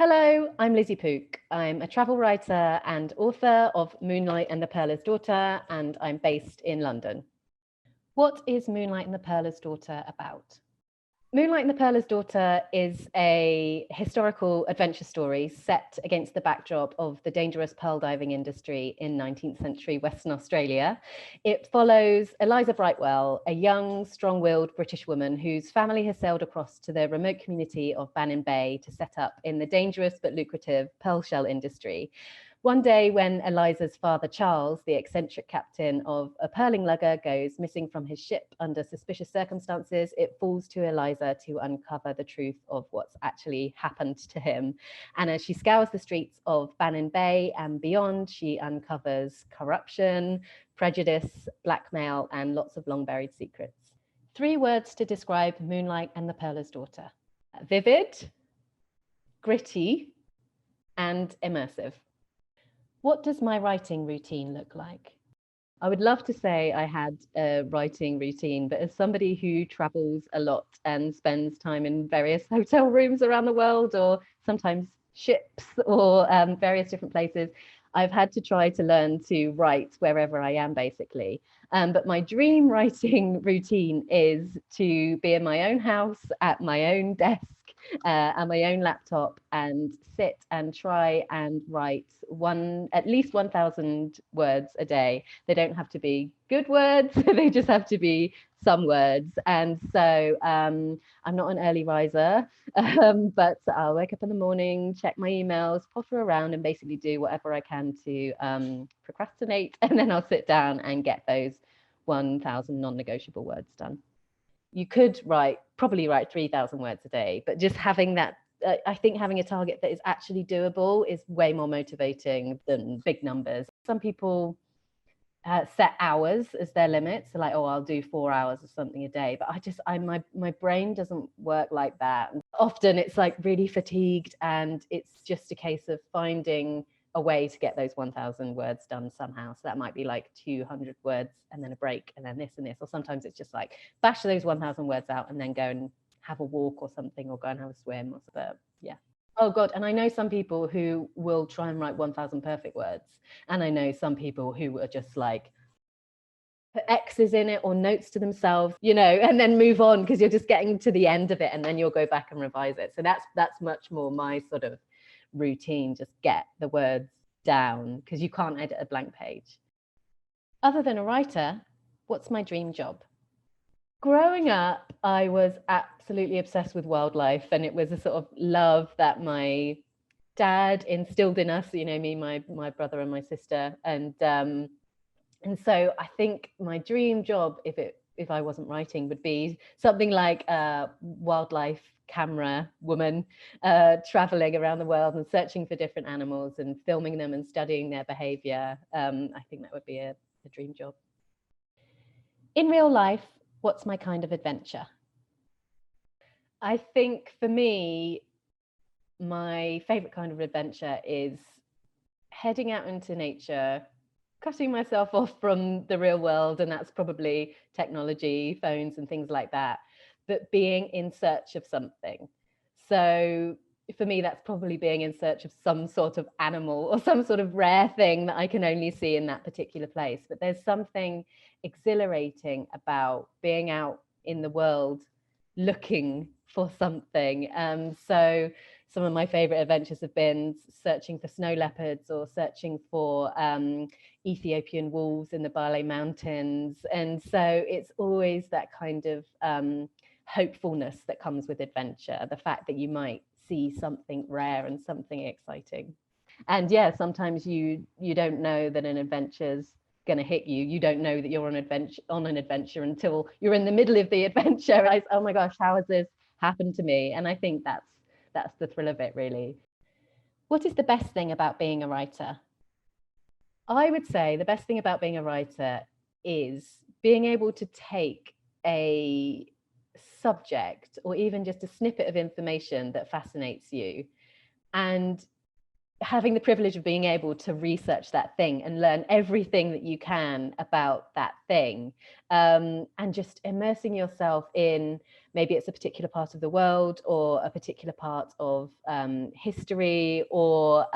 Hello, I'm Lizzie Pook. I'm a travel writer and author of Moonlight and the Pearler's Daughter, and I'm based in London. What is Moonlight and the Pearler's Daughter about? Moonlight and the Pearler's Daughter is a historical adventure story set against the backdrop of the dangerous pearl diving industry in 19th century Western Australia. It follows Eliza Brightwell, a young, strong-willed British woman whose family has sailed across to the remote community of BANNIN Bay to set up in the dangerous but lucrative pearl shell industry. One day when Eliza's father, Charles, the eccentric captain of a pearling lugger, goes missing from his ship under suspicious circumstances, it falls to Eliza to uncover the truth of what's actually happened to him. And as she scours the streets of BANNIN Bay and beyond, she uncovers corruption, prejudice, blackmail, and lots of long-buried secrets. 3 words to describe Moonlight and the Pearler's Daughter: vivid, gritty, and immersive. What does my writing routine look like? I would love to say I had a writing routine, but as somebody who travels a lot and spends time in various hotel rooms around the world, or sometimes ships or various different places, I've had to try to learn to write wherever I am, basically. But my dream writing routine is to be in my own house at my own desk and my own laptop and sit and try and write at least 1,000 words a day. They don't have to be good words, they just have to be some words. And so I'm not an early riser, but I'll wake up in the morning, check my emails, potter around and basically do whatever I can to procrastinate, and then I'll sit down and get those 1,000 non-negotiable words done. You could probably write 3,000 words a day, but just having that, I think having a target that is actually doable is way more motivating than big numbers. Some people set hours as their limit, so like, oh, I'll do 4 hours or something a day, but my brain doesn't work like that. Often it's like really fatigued, and it's just a case of finding a way to get those 1,000 words done somehow. So that might be like 200 words and then a break and then this and this, or sometimes it's just like bash those 1,000 words out and then go and have a walk or something, or go and have a swim or something. Yeah. Oh God, and I know some people who will try and write 1,000 perfect words, and I know some people who are just like put X's in it or notes to themselves, and then move on because you're just getting to the end of it and then you'll go back and revise it. So that's much more my sort of routine, just get the words down because you can't edit a blank page. Other than a writer, what's my dream job? Growing up, I was absolutely obsessed with wildlife, and it was a sort of love that my dad instilled in us, me, my brother and my sister. And so I think my dream job, if I wasn't writing, would be something like a wildlife camera woman, traveling around the world and searching for different animals and filming them and studying their behavior. I think that would be a dream job. In real life, what's my kind of adventure? I think for me, my favorite kind of adventure is heading out into nature, cutting myself off from the real world, and that's probably technology, phones and things like that, but being in search of something. So for me, that's probably being in search of some sort of animal or some sort of rare thing that I can only see in that particular place. But there's something exhilarating about being out in the world looking for something. So some of my favorite adventures have been searching for snow leopards or searching for Ethiopian wolves in the Bale Mountains. And so it's always that kind of hopefulness that comes with adventure, the fact that you might see something rare and something exciting. And yeah, sometimes you don't know that an adventure's going to hit you. You don't know that you're on an adventure until you're in the middle of the adventure. Oh my gosh, how has this happened to me? And I think that's the thrill of it, really. What is the best thing about being a writer? I would say the best thing about being a writer is being able to take a subject or even just a snippet of information that fascinates you and having the privilege of being able to research that thing and learn everything that you can about that thing, and just immersing yourself in, maybe it's a particular part of the world or a particular part of history, or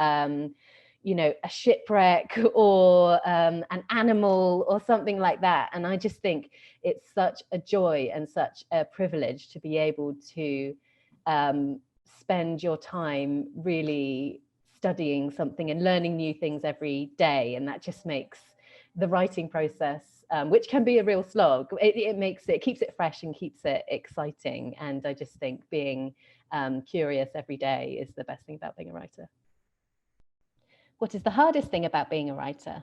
you know, a shipwreck, or an animal or something like that. And I just think it's such a joy and such a privilege to be able to spend your time really studying something and learning new things every day. And that just makes the writing process, which can be a real slog, it keeps it fresh and keeps it exciting. And I just think being curious every day is the best thing about being a writer. What is the hardest thing about being a writer?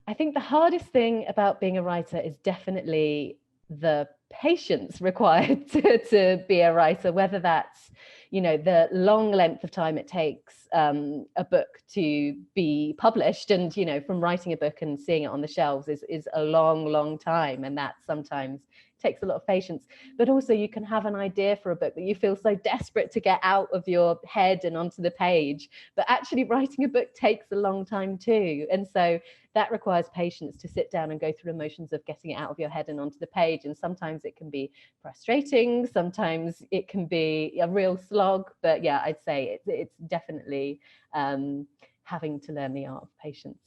I think the hardest thing about being a writer is definitely the patience required to be a writer, whether that's, you know, the long length of time it takes a book to be published. And, you know, from writing a book and seeing it on the shelves is a long time. And that sometimes takes a lot of patience. But also you can have an idea for a book that you feel so desperate to get out of your head and onto the page, but actually writing a book takes a long time too. And so that requires patience to sit down and go through the motions of getting it out of your head and onto the page. And sometimes it can be frustrating, sometimes it can be a real slog. But yeah, I'd say it's definitely having to learn the art of patience.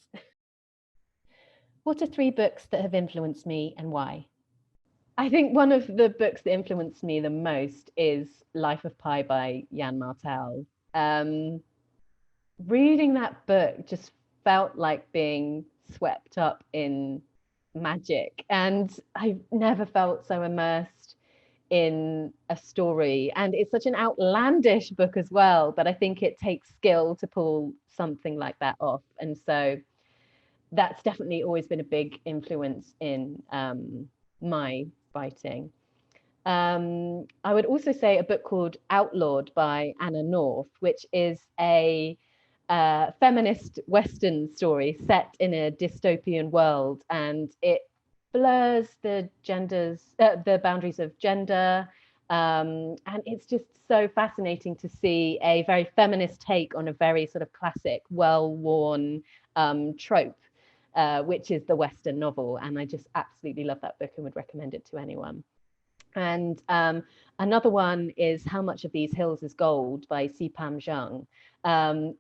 What are 3 books that have influenced me and why? I think one of the books that influenced me the most is Life of Pi by Jan Martel. Reading that book just felt like being swept up in magic, and I've never felt so immersed in a story. And it's such an outlandish book as well, but I think it takes skill to pull something like that off. And so that's definitely always been a big influence in my writing. I would also say a book called Outlawed by Anna North, which is a feminist Western story set in a dystopian world, and it blurs the the boundaries of gender, and it's just so fascinating to see a very feminist take on a very sort of classic, well-worn trope, which is the Western novel. And I just absolutely love that book and would recommend it to anyone. And another one is How Much of These Hills is Gold by Sipam Jung,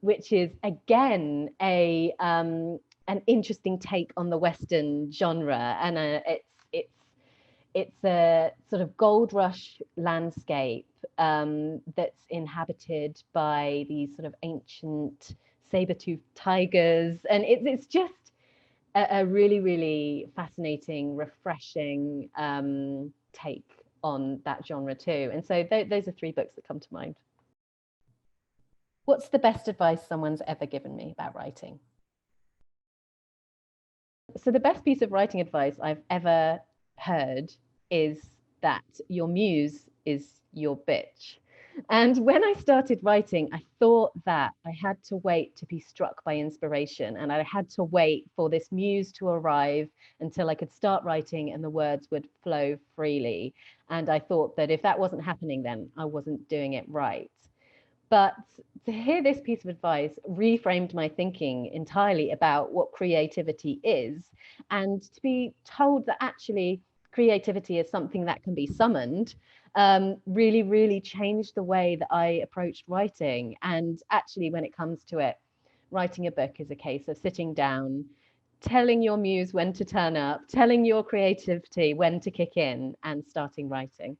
which is again an interesting take on the Western genre. And it's a sort of gold rush landscape that's inhabited by these sort of ancient saber-toothed tigers. And it's just a really fascinating, refreshing take on that genre too. And so those are 3 books that come to mind. What's the best advice someone's ever given me about writing? So the best piece of writing advice I've ever heard is that your muse is your bitch. And when I started writing, I thought that I had to wait to be struck by inspiration, and I had to wait for this muse to arrive until I could start writing and the words would flow freely. And I thought that if that wasn't happening, then I wasn't doing it right. But to hear this piece of advice reframed my thinking entirely about what creativity is, and to be told that actually creativity is something that can be summoned, really changed the way that I approached writing. And actually, when it comes to it, writing a book is a case of sitting down, telling your muse when to turn up, telling your creativity when to kick in, and starting writing.